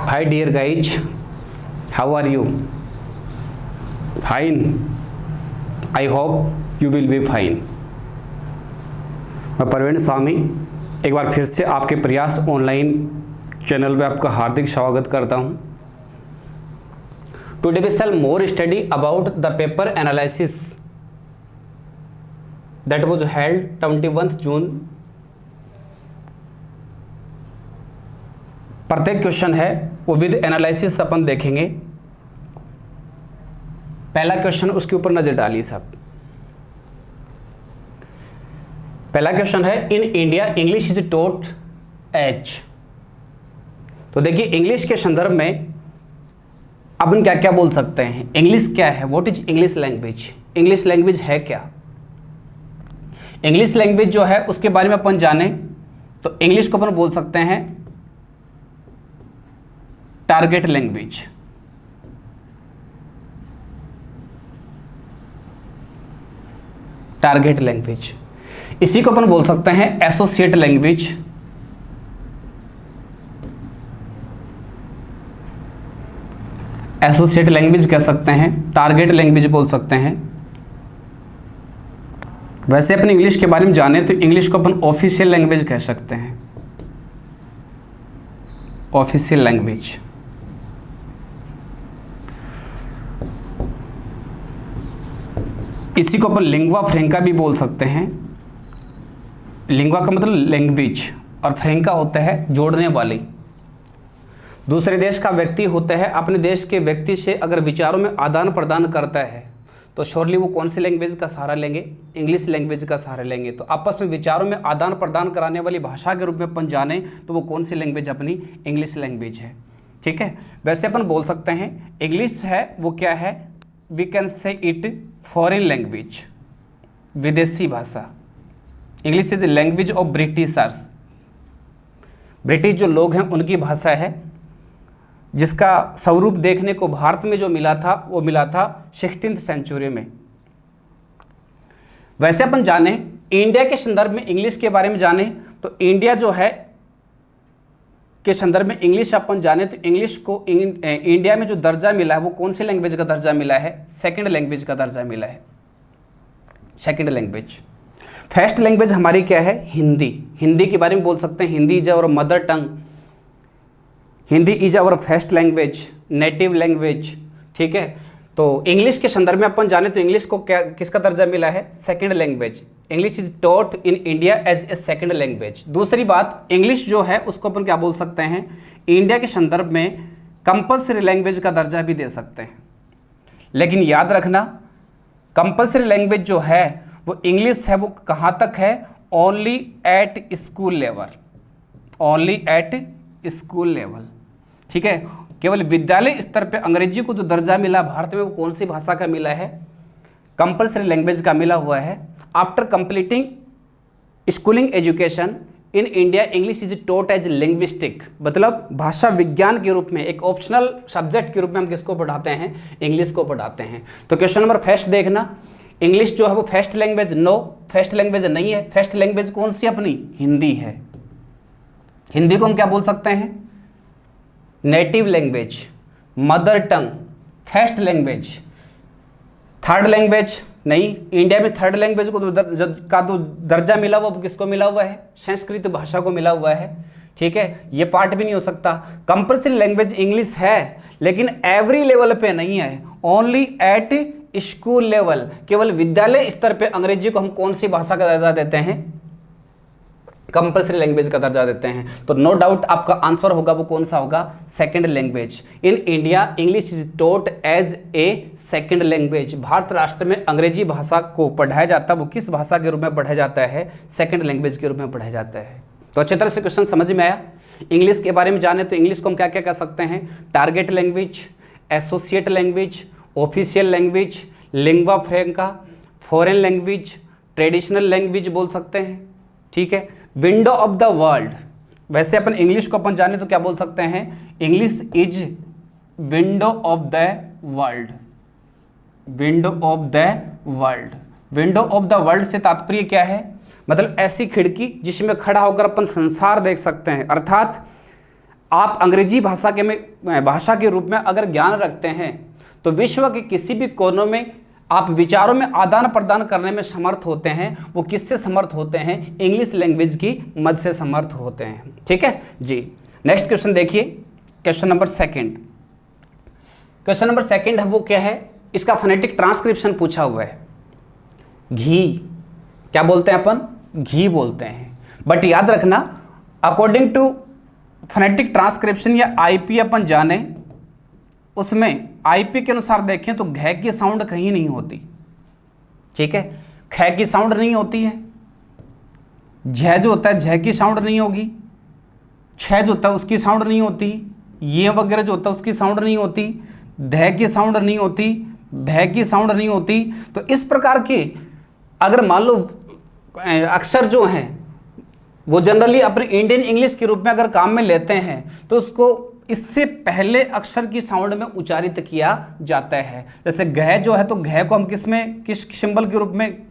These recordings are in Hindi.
Hi dear guys, how are you? Fine. I hope you will be fine. मैं प्रवीण स्वामी एक बार फिर से आपके प्रयास ऑनलाइन चैनल पे आपका हार्दिक स्वागत करता हूं। Today we shall more study about the paper analysis that was held 21 June. प्रत्येक क्वेश्चन है वो विद एनालिसिस अपन देखेंगे। पहला क्वेश्चन उसके ऊपर नजर डालिए साहब। पहला क्वेश्चन है in India English is taught as. तो देखिए इंग्लिश के संदर्भ में अपन क्या क्या बोल सकते हैं। इंग्लिश क्या है, what is English language. English language है क्या। इंग्लिश लैंग्वेज जो है उसके बारे में अपन जाने तो इंग्लिश को अपन बोल सकते हैं टारगेट लैंग्वेज। टारगेट लैंग्वेज इसी को अपन बोल सकते हैं एसोसिएट लैंग्वेज। एसोसिएट लैंग्वेज कह सकते हैं, टारगेट लैंग्वेज बोल सकते हैं। वैसे अपन इंग्लिश के बारे में जाने तो इंग्लिश को अपन ऑफिशियल लैंग्वेज कह सकते हैं। ऑफिशियल लैंग्वेज इसी को अपन लिंग्वा फ्रैंका भी बोल सकते हैं। लिंग्वा का मतलब लैंग्वेज और फ्रैंका होता है जोड़ने वाली। दूसरे देश का व्यक्ति होता है, अपने देश के व्यक्ति से अगर विचारों में आदान प्रदान करता है तो श्योरली वो कौन सी लैंग्वेज का सहारा लेंगे, इंग्लिश लैंग्वेज का सहारा लेंगे। तो आपस में विचारों में आदान प्रदान कराने वाली भाषा के रूप में अपन जाने तो वो कौन सी लैंग्वेज अपनी इंग्लिश लैंग्वेज है। ठीक है, वैसे अपन बोल सकते हैं इंग्लिश है वो क्या है, we can say it foreign language, विदेशी भाषा। English is language of Britishers. British जो लोग हैं उनकी भाषा है, जिसका स्वरूप देखने को भारत में जो मिला था वो मिला था 16th सेंचुरी में। वैसे अपन जाने इंडिया के संदर्भ में इंग्लिश के बारे में जाने तो इंडिया जो है के संदर्भ में इंग्लिश अपन जाने तो इंग्लिश को इंडिया में जो दर्जा मिला है वो कौन सी लैंग्वेज का दर्जा मिला है, सेकंड लैंग्वेज का दर्जा मिला है। Second language. फर्स्ट लैंग्वेज हमारी क्या है, हिंदी। हिंदी के बारे में बोल सकते हैं Hindi is our mother tongue, Hindi is our first language, native language. ठीक है, तो इंग्लिश के संदर्भ में अपन जाने तो इंग्लिश को क्या किसका दर्जा मिला है, second language. English is taught in India as a second language. दूसरी बात इंग्लिश जो है उसको अपन क्या बोल सकते हैं, इंडिया के संदर्भ में कंपल्सरी लैंग्वेज का दर्जा भी दे सकते हैं। लेकिन याद रखना कंपल्सरी लैंग्वेज जो है वो इंग्लिश है वो कहाँ तक है, only at school level. Only at school level. ठीक है, केवल विद्यालय स्तर पे अंग्रेजी को जो दर्जा मिला भारत में वो कौन सी भाषा का मिला है, कंपल्सरी लैंग्वेज का मिला हुआ है। After completing schooling education in India English is taught as linguistic. मतलब भाषा विज्ञान के रूप में एक ऑप्शनल सब्जेक्ट के रूप में हम किसको पढ़ाते हैं, इंग्लिश को पढ़ाते हैं। तो क्वेश्चन नंबर फर्स्ट देखना, इंग्लिश जो है वो first language, no first language नहीं है। फर्स्ट लैंग्वेज कौन सी अपनी, हिंदी है। हिंदी को हम क्या बोल सकते हैं, native language, mother tongue, first language. Third language नहीं, इंडिया में थर्ड लैंग्वेज को का तो दर्जा मिला हुआ वो किसको मिला हुआ है, संस्कृत भाषा को मिला हुआ है। ठीक है, ये पार्ट भी नहीं हो सकता। कंपल्सरी लैंग्वेज इंग्लिश है लेकिन एवरी लेवल पे नहीं है, ओनली एट स्कूल लेवल। केवल विद्यालय स्तर पे अंग्रेजी को हम कौन सी भाषा का दर्जा देते हैं, कंपल्सरी लैंग्वेज का दर्जा देते हैं। तो नो डाउट आपका आंसर होगा वो कौन सा होगा, second language. In India English is taught as a second language. भारत राष्ट्र में अंग्रेजी भाषा को पढ़ाया जाता है, वो किस भाषा के रूप में पढ़ाया जाता है, सेकंड लैंग्वेज के रूप में पढ़ाया जाता है। तो अच्छी तरह से क्वेश्चन समझ में आया। इंग्लिश के बारे में जाने तो इंग्लिश को हम क्या क्या कह सकते हैं, target language, associate language, official language, lingua franca, foreign language, traditional language बोल सकते हैं। ठीक है, विंडो ऑफ द वर्ल्ड। वैसे अपन इंग्लिश को अपन जाने तो क्या बोल सकते हैं, English is window of the world. Window of the world. Window of the world से तात्पर्य क्या है, मतलब ऐसी खिड़की जिसमें खड़ा होकर अपन संसार देख सकते हैं। अर्थात आप अंग्रेजी भाषा के रूप में अगर ज्ञान रखते हैं तो विश्व के किसी भी कोनों में आप विचारों में आदान प्रदान करने में समर्थ होते हैं। वो किससे समर्थ होते हैं? इंग्लिश लैंग्वेज की मदद से समर्थ होते हैं। ठीक है जी। नेक्स्ट क्वेश्चन देखिए, question number second. Question number second है वो क्या है? इसका फोनेटिक ट्रांसक्रिप्शन पूछा हुआ है। घी, क्या बोलते हैं अपन? घी बोलते हैं। बट याद रखना, अकॉर्डिंग टू फोनेटिक ट्रांसक्रिप्शन या आईपी अपन जाने, उसमें आईपी के अनुसार देखें तो घ की साउंड कहीं नहीं होती। ठीक है, ख की साउंड नहीं होती है, झ जो होता है झ की साउंड नहीं होगी, छ जो होता है उसकी साउंड नहीं होती, ये वगैरह जो होता है उसकी साउंड नहीं होती, ध की साउंड नहीं होती, भ की साउंड नहीं होती। तो इस प्रकार के अगर मान लो अक्षर जो हैं वो जनरली अपने इंडियन इंग्लिश के रूप में अगर काम में लेते हैं तो उसको इससे पहले अक्षर की साउंड में उच्चारित किया जाता है। जैसे घ जो है तो घ को हम किस सिंबल के रूप में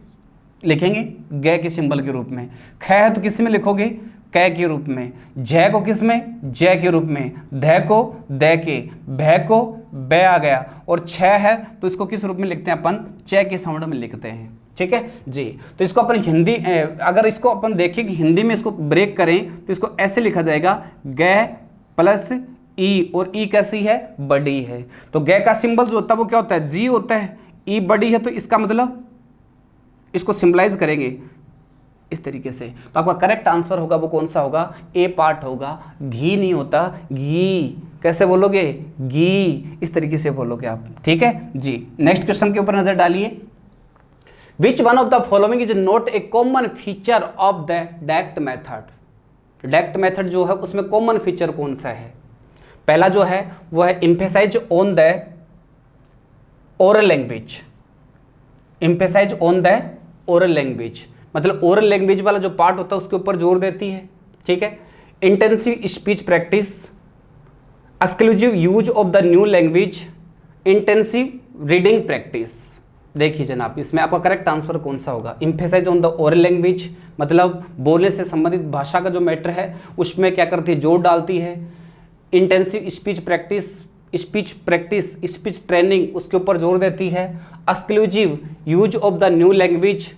लिखेंगे? ग के सिंबल के रूप में। ख है तो किस में लिखोगे? क के रूप में। झ को किस में? ज के रूप में। ध को द के, भ को ब आ गया, और छ है तो इसको किस रूप में लिखते हैं अपन? च के साउंड में लिखते हैं। ठीक है जी। तो इसको अपन हिंदी, अगर इसको अपन देखें कि हिंदी में इसको ब्रेक करें तो इसको ऐसे लिखा जाएगा ग प्लस ई, और ई कैसी है? बड़ी है। तो ग का सिंबल जो होता है वो क्या होता है? जी होता है। ई बड़ी है तो इसका मतलब इसको सिंबलाइज करेंगे इस तरीके से, तो आपका करेक्ट आंसर होगा वो कौन सा होगा? ए पार्ट होगा। घी नहीं होता, घी। कैसे बोलोगे? घी, इस तरीके से बोलोगे आप। ठीक है जी। नेक्स्ट क्वेश्चन के ऊपर नजर डालिए। Which one of the following is not a common feature of the direct method? Direct method जो है उसमें कॉमन फीचर कौन सा है? पहला जो है वो है emphasise on the oral language. Emphasise on the oral language मतलब ओरल लैंग्वेज वाला जो पार्ट होता है उसके ऊपर जोर देती है। ठीक है। Intensive speech practice, exclusive use of the new language, intensive reading practice. देखिए जनाब, इसमें आपका करेक्ट आंसर कौन सा होगा? Emphasise on the oral language मतलब बोलने से संबंधित भाषा का जो मैटर है उसमें क्या करती है? जोर डालती है। Intensive speech practice, speech training, उसके ऊपर जोर देती है। Exclusive use of the new language,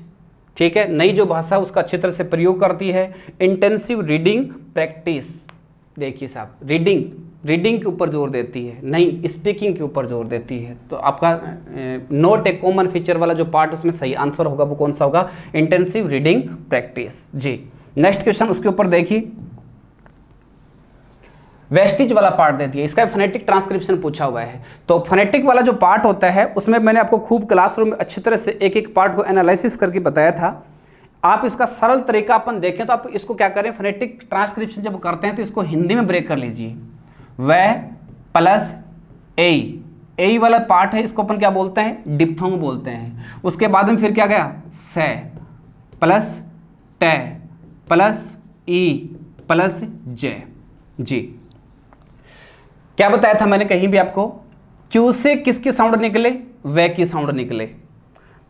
ठीक है, नई जो भाषा उसका अच्छी तरह से प्रयोग करती है। इंटेंसिव रीडिंग प्रैक्टिस, देखिए साहब, रीडिंग के ऊपर जोर देती है, नहीं स्पीकिंग के ऊपर जोर देती है। तो आपका नोट ए कॉमन फीचर वाला जो पार्ट उसमें सही आंसर होगा वो कौन सा होगा? इंटेंसिव रीडिंग प्रैक्टिस जी। नेक्स्ट क्वेश्चन उसके ऊपर देखिए, वेस्टिज वाला पार्ट दे दिया, इसका फोनेटिक ट्रांसक्रिप्शन पूछा हुआ है। तो फोनेटिक वाला जो पार्ट होता है उसमें मैंने आपको खूब क्लासरूम में अच्छी तरह से एक एक पार्ट को एनालिसिस करके बताया था। आप इसका सरल तरीका अपन देखें तो आप इसको क्या करें? फोनेटिक ट्रांसक्रिप्शन जब करते हैं तो इसको हिंदी में ब्रेक कर लीजिए। व प्लस ए वाला पार्ट है, इसको अपन क्या बोलते हैं? डिप्थोंग बोलते हैं। उसके बाद में फिर क्या गया? से प्लस टे प्लस ई प्लस जे जी। क्या बताया था मैंने कहीं भी आपको? क्यू से किसकी साउंड निकले? वे की साउंड निकले।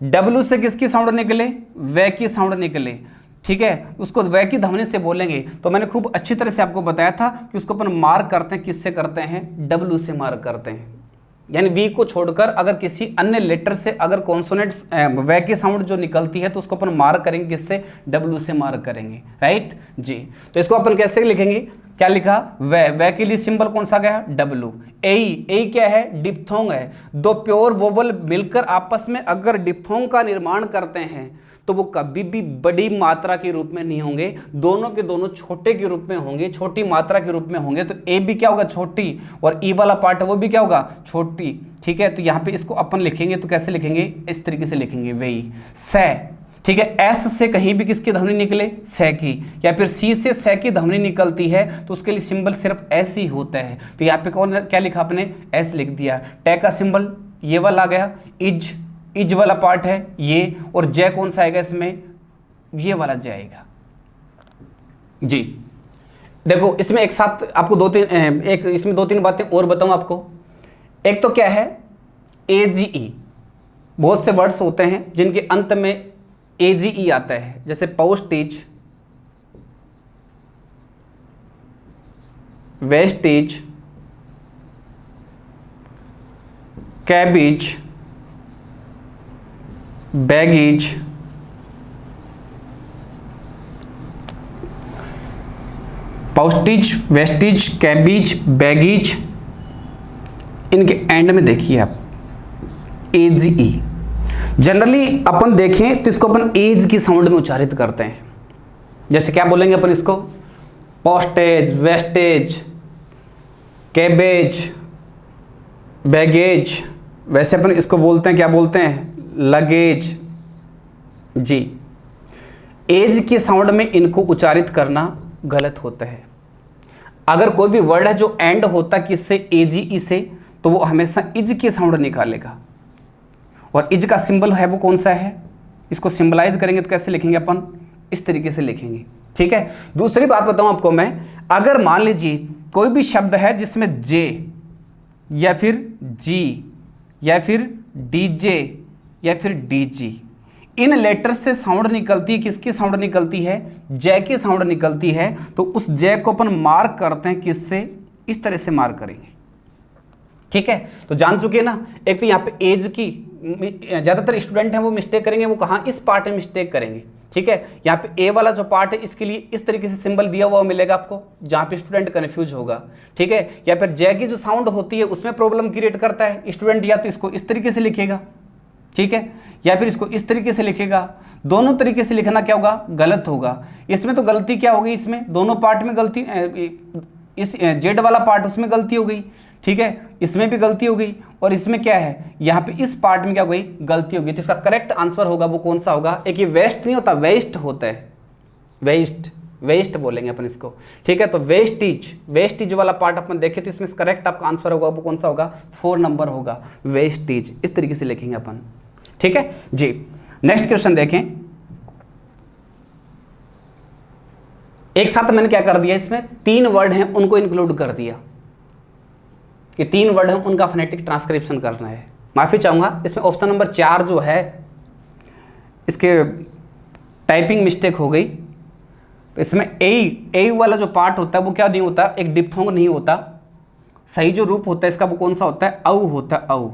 डब्ल्यू से किसकी साउंड निकले? वे की साउंड निकले। ठीक है, उसको वे की ध्वनि से बोलेंगे। तो मैंने खूब अच्छी तरह से आपको बताया था कि उसको अपन मार्क करते हैं, किससे करते हैं? डब्ल्यू से मार्क करते हैं। यानी वी को छोड़कर अगर किसी अन्य लेटर से अगर कॉन्सोनेंट्स वे की साउंड जो निकलती है तो उसको अपन मार्क करेंगे, किससे? डब्ल्यू से मार्क करेंगे। राइट जी। तो इसको अपन कैसे लिखेंगे? क्या लिखा? वे के लिए सिंबल कौन सा गया? डब्ल्यू। ए क्या है? डिप्थोंग है। दो प्योर वोवल मिलकर आपस में अगर डिप्थोंग का निर्माण करते हैं तो वो कभी भी बड़ी मात्रा के रूप में नहीं होंगे, दोनों के दोनों छोटे के रूप में होंगे, छोटी मात्रा के रूप में होंगे। तो ए भी क्या होगा? छोटी, और ई वाला पार्ट है वो भी क्या होगा? छोटी। ठीक है, तो यहाँ पे इसको अपन लिखेंगे तो कैसे लिखेंगे? इस तरीके से लिखेंगे, वही से। ठीक है, एस से कहीं भी किसकी ध्वनि निकले? से की, या फिर सी से से की ध्वनि निकलती है तो उसके लिए सिंबल सिर्फ एस ही होता है। तो यहाँ पे कौन क्या लिखा आपने? एस लिख दिया। टे का सिंबल ये वाला आ गया, इज वाला पार्ट है ये, और जय कौन सा आएगा इसमें? ये वाला जय आएगा जी। देखो इसमें एक साथ आपको इसमें दो तीन बातें और बताऊं आपको। एक तो क्या है? AGE, बहुत से वर्ड्स होते हैं जिनके अंत में AGE आता है, जैसे postage, wastage, cabbage, baggage, postage, wastage, cabbage, baggage, इनके एंड में देखिए आप एज ई। जनरली अपन देखें तो इसको अपन एज की साउंड में उच्चारित करते हैं। जैसे क्या बोलेंगे अपन इसको, पोस्टेज, वेस्टेज, कैबेज, बैगेज। वैसे अपन इसको बोलते हैं, क्या बोलते हैं, लगेज। जी, एज की साउंड में इनको उच्चारित करना गलत होता है। अगर कोई भी वर्ड है जो एंड होता किससे, एजी ई से, तो वो हमेशा इज की साउंड निकालेगा। और इज का सिंबल है वो कौन सा है, इसको सिंबलाइज करेंगे तो कैसे लिखेंगे अपन, इस तरीके से लिखेंगे। ठीक है। दूसरी बात बताऊं आपको मैं, अगर मान लीजिए कोई भी शब्द है जिसमें जे या फिर जी या फिर डीजे या फिर डीजी, इन लेटर से साउंड निकलती है, किसकी साउंड निकलती है, जय की साउंड निकलती है, तो उस जय को अपन मार्क करते हैं किससे, इस तरह से मार्क करेंगे। ठीक है, तो जान चुके ना। एक तो यहाँ पे एज की ज़्यादातर स्टूडेंट हैं वो मिस्टेक करेंगे, वो कहाँ, इस पार्ट में मिस्टेक करेंगे। ठीक है, यहाँ पे ए वाला जो पार्ट है इसके लिए इस तरीके से सिंबल दिया हुआ मिलेगा आपको, जहाँ पे स्टूडेंट कन्फ्यूज होगा। ठीक है, या फिर जय की जो साउंड होती है उसमें प्रॉब्लम क्रिएट करता है स्टूडेंट, या तो इसको इस तरीके से लिखेगा, ठीक है, या फिर इसको इस तरीके से लिखेगा। दोनों तरीके से लिखना क्या होगा, गलत होगा। इसमें तो गलती क्या होगी, इसमें दोनों पार्ट में गलती, इस जेड वाला पार्ट उसमें गलती हो गई, ठीक है, इसमें भी गलती हो गई, और इसमें क्या है, यहाँ पे इस पार्ट में क्या हो गई, गलती हो गई। तो इसका करेक्ट आंसर होगा वो कौन सा होगा, एक ये वेस्ट नहीं होता, वेस्ट होता है, वेस्ट, वेस्ट बोलेंगे अपन इसको। ठीक है, तो वेस्टिज, वेस्टिज वाला पार्ट अपन देखें तो इसमें करेक्ट आपका आंसर होगा वो कौन सा होगा, 4 नंबर होगा, वेस्टिज। इस तरीके से लिखेंगे अपन। ठीक है जी। नेक्स्ट क्वेश्चन देखें। एक साथ मैंने क्या कर दिया, इसमें 3 वर्ड हैं उनको इंक्लूड कर दिया, कि 3 वर्ड हैं उनका फोनेटिक ट्रांसक्रिप्शन करना है। माफी चाहूंगा, इसमें ऑप्शन नंबर 4 जो है इसके टाइपिंग मिस्टेक हो गई। तो इसमें ए वाला जो पार्ट होता है वो क्या नहीं होता, एक डिप्थोंग नहीं होता। सही जो रूप होता है इसका वो कौन सा होता है, औ होता है, औ।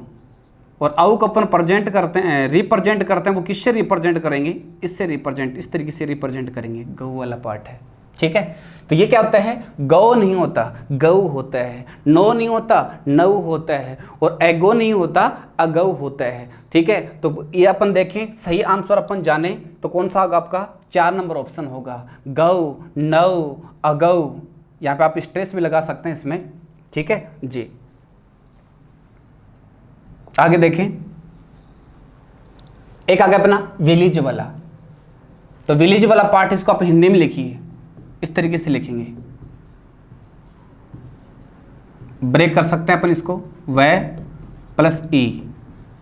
और औ को अपन प्रेजेंट करते हैं, रिप्रेजेंट करते हैं, वो किससे रिप्रेजेंट करेंगे, इससे रिप्रेजेंट, इस तरीके से रिप्रेजेंट करेंगे। गौ वाला पार्ट है। ठीक है, तो ये क्या होता है, गौ नहीं होता, गौ होता है। नो नहीं होता, नौ होता है। और एगो नहीं होता, अगौ होता है। ठीक है, तो ये अपन देखें, सही आंसर अपन जाने तो कौन सा होगा आपका, 4 नंबर ऑप्शन होगा, गौ, नौ, अगौ। यहाँ पे आप स्ट्रेस भी लगा सकते हैं इसमें। ठीक है जी। आगे देखें, एक आ गया अपना विलेज वाला। तो विलेज वाला पार्ट इसको आप हिंदी में लिखिए, इस तरीके से लिखेंगे, ब्रेक कर सकते हैं अपन इसको, वै प्लस ई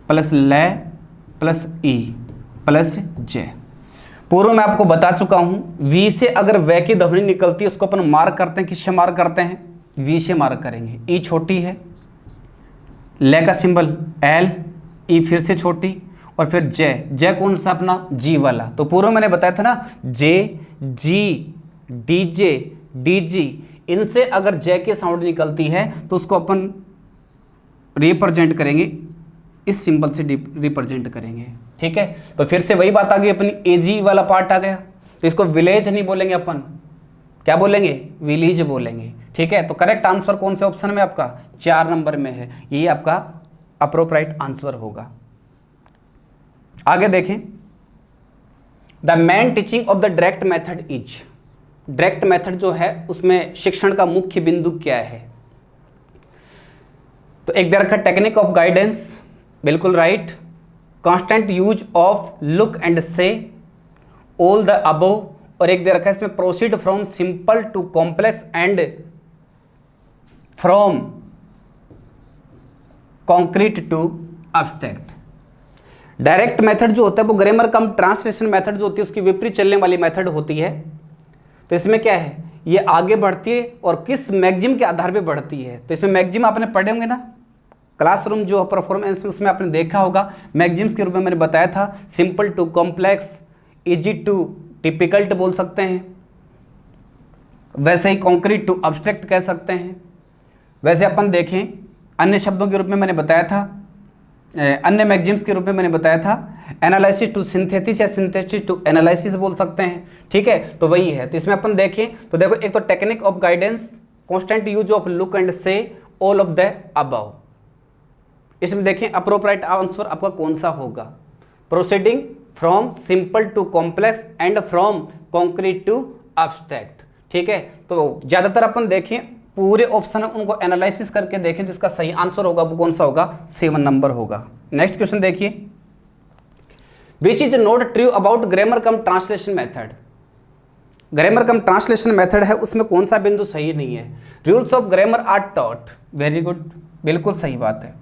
प्लस लै प्लस ई प्लस जय। पूर्व में आपको बता चुका हूं, वी से अगर वै की ध्वनि निकलती है उसको अपन मार्क करते हैं, किससे मार्क करते हैं, वी से मार्क करेंगे। ई छोटी है, ले का सिंबल एल, ई फिर से छोटी, और फिर जय, जय कौन सा अपना, जी वाला। तो पूर्व मैंने बताया था ना, जे, जी, डीजे, डीजी, इनसे अगर जय की साउंड निकलती है तो उसको अपन रिप्रेजेंट करेंगे, इस सिंबल से रिप्रेजेंट करेंगे। ठीक है, तो फिर से वही बात आ गई अपनी, एजी वाला पार्ट आ गया। तो इसको विलेज नहीं बोलेंगे अपन, क्या बोलेंगे, विलेज बोलेंगे। ठीक है, तो करेक्ट आंसर कौन से ऑप्शन में आपका, 4 नंबर में है, यही आपका अप्रोप्राइट आंसर होगा। आगे देखें, the main teaching of the direct method is, direct method जो है उसमें शिक्षण का मुख्य बिंदु क्या है। तो एक दे रखा टेक्निक ऑफ गाइडेंस, बिल्कुल right. Constant use of look and say, all the above. और एक दे रखा है इसमें proceed from simple to complex and from concrete to abstract. Direct method जो होता है वो ग्रामर कम ट्रांसलेशन मेथड जो होती है उसकी विपरीत चलने वाली मेथड होती है। तो इसमें क्या है, ये आगे बढ़ती है और किस मैगजिम के आधार पे बढ़ती है। तो इसमें मैगजिम आपने पढ़े होंगे ना, क्लासरूम जो परफॉर्मेंस उसमें आपने देखा होगा। मैगजिम्स के रूप में मैंने बताया था, simple to complex, easy to difficult बोल सकते हैं, वैसे ही कॉन्क्रीट टू अब्स्ट्रैक्ट कह सकते हैं। वैसे अपन देखें अन्य शब्दों के रूप में मैंने बताया था, अन्य मैगजीम्स के रूप में मैंने बताया था एनालिसिस टू सिंथेसिस या सिंथेसिस टू एनालिसिस बोल सकते हैं, ठीक है। तो वही है। तो इसमें अपन देखें तो देखो, एक तो technique of guidance, constant use of look and say, all of the above. इसमें देखें अप्रोप्रिएट आंसर आपका कौन सा होगा, proceeding from simple to complex and from concrete to abstract, ठीक है। तो ज्यादातर अपन देखें पूरे ऑप्शन उनको एनालिसिस करके देखें तो इसका सही आंसर होगा वो कौन सा होगा, 7 नंबर होगा। नेक्स्ट क्वेश्चन देखिए, which is not true about grammar cum translation method. Grammar cum translation method है, उसमें कौन सा बिंदु सही नहीं है। Rules of grammar are taught, very good, बिल्कुल सही बात है।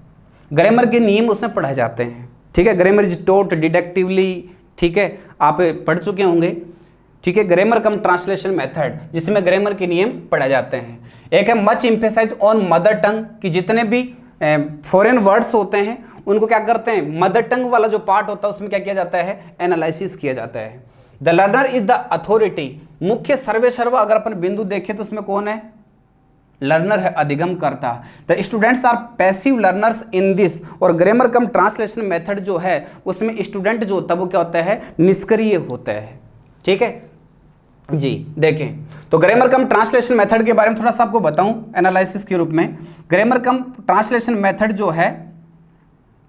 ग्रामर के नियम उसमें पढ़ाए जाते हैं, ठीक है। ग्रामर इज टॉट डिडक्टिवली, ठीक है, आप पढ़ चुके होंगे, ठीक है। ग्रामर कम ट्रांसलेशन मेथड जिसमें ग्रामर के नियम पढ़ाए जाते हैं। एक है much emphasise on mother tongue, कि जितने भी फॉरेन वर्ड्स होते हैं उनको क्या करते हैं, मदर टंग वाला जो पार्ट होता है उसमें क्या किया जाता है, एनालिसिस किया जाता है। The learner is the authority, मुख्य सर्वे सर्वा अगर अपन बिंदु देखें तो उसमें कौन है, लर्नर है, अधिगम करता। The students are passive learners in this, और ग्रामर कम ट्रांसलेशन मेथड जो है उसमें स्टूडेंट जो होता है वो क्या होता है, निष्क्रिय होता है, ठीक है जी। देखें तो ग्रामर कम ट्रांसलेशन मेथड के बारे में थोड़ा सा आपको बताऊं एनालिसिस के रूप में। ग्रामर कम ट्रांसलेशन मेथड जो है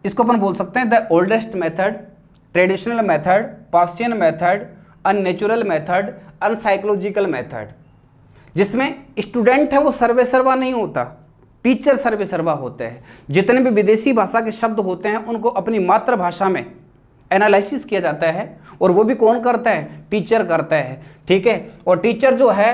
इसको अपन बोल सकते हैं the oldest method, traditional method, Persian method, unnatural method, unpsychological method. जिसमें स्टूडेंट है वो सर्वे सर्वा नहीं होता, टीचर सर्वे सर्वा होते हैं। जितने भी विदेशी भाषा के शब्द होते हैं उनको अपनी मातृभाषा में एनालिसिस किया जाता है, और वो भी कौन करता है, टीचर करता है, ठीक है। और टीचर जो है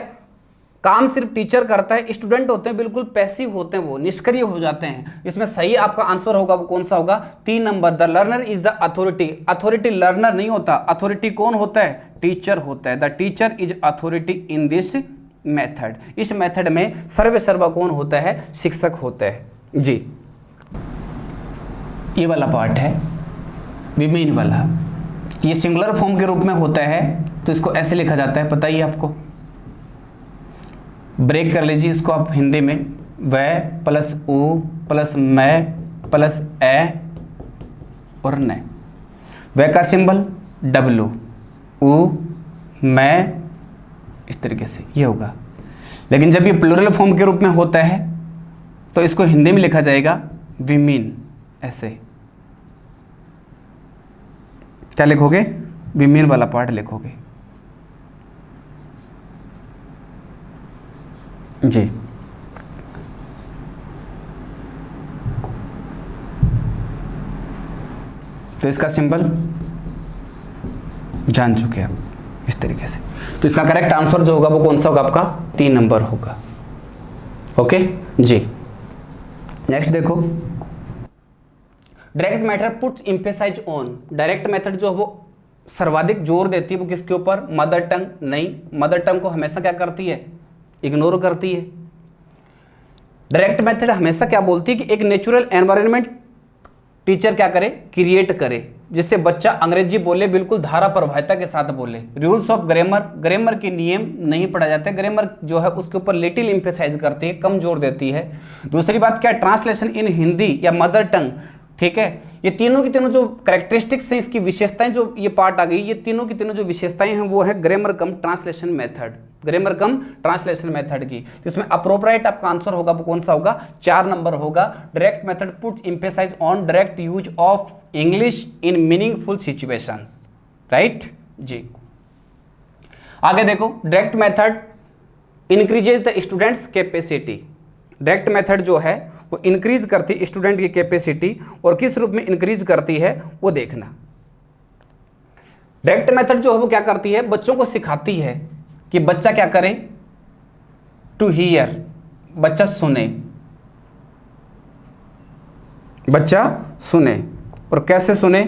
काम सिर्फ टीचर करता है, स्टूडेंट होते हैं बिल्कुल पैसिव होते हैं, वो निष्क्रिय हो जाते हैं। इसमें सही आपका आंसर होगा वो कौन सा होगा, 3 number. The learner is the authority, authority learner नहीं होता, अथॉरिटी कौन होता है, टीचर होता है। The teacher is authority in this method, इस मेथड में सर्वे सर्वा कौन होता है, शिक्षक होता है जी। ये वाला पार्ट है विमेन वाला, ये सिंगुलर फॉर्म के रूप में होता है तो इसको ऐसे लिखा जाता है, पता ही आपको। ब्रेक कर लीजिए इसको आप हिंदी में, वह प्लस ऊ प्लस मैं प्लस ए और न। वह का सिंबल डब्लू, ऊ मैं, इस तरीके से ये होगा। लेकिन जब ये प्लूरल फॉर्म के रूप में होता है तो इसको हिंदी में लिखा जाएगा विमेन, ऐसे क्या लिखोगे, विमेन वाला पार्ट लिखोगे जी। तो इसका सिंबल जान चुके हैं आप इस तरीके से। तो इसका करेक्ट आंसर जो होगा वो कौन सा होगा, आपका 3 नंबर होगा, ओके जी। नेक्स्ट देखो, direct method puts emphasise on, direct method जो है वो सर्वाधिक जोर देती है वो किसके ऊपर, मदर टंग नहीं, मदर टंग को हमेशा क्या करती है, इग्नोर करती है। डायरेक्ट मेथड हमेशा क्या बोलती है कि एक नेचुरल एनवायरनमेंट टीचर क्या करे, क्रिएट करे, जिससे बच्चा अंग्रेजी बोले, बिल्कुल धारा प्रभाविता के साथ बोले। रूल्स ऑफ ग्रामर, ग्रामर के नियम नहीं पढ़ा जाते, ग्रामर जो है उसके ऊपर लिटिल एम्फेसाइज करती है, कम जोर देती है। दूसरी बात क्या, ट्रांसलेशन इन हिंदी या मदर टंग, ठीक है। ये तीनों की तीनों जो कैरेक्टरिस्टिक्स हैं, इसकी विशेषताएं जो ये पार्ट आ गई, ये तीनों की तीनों जो विशेषताएं हैं वो है grammar cum translation method, grammar cum translation method की। तो इसमें अप्रोप्रिएट आपका आंसर होगा वो कौन सा होगा, 4 नंबर होगा। Direct method puts emphasise on direct use of English in meaningful situations, right जी। आगे देखो, direct method increases the students capacity, direct method जो है वो इंक्रीज करती है स्टूडेंट की कैपेसिटी, और किस रूप में इंक्रीज करती है वो देखना। डायरेक्ट मेथड जो है वो क्या करती है, बच्चों को सिखाती है कि बच्चा क्या करे, टू हियर, बच्चा सुने, बच्चा सुने, और कैसे सुने,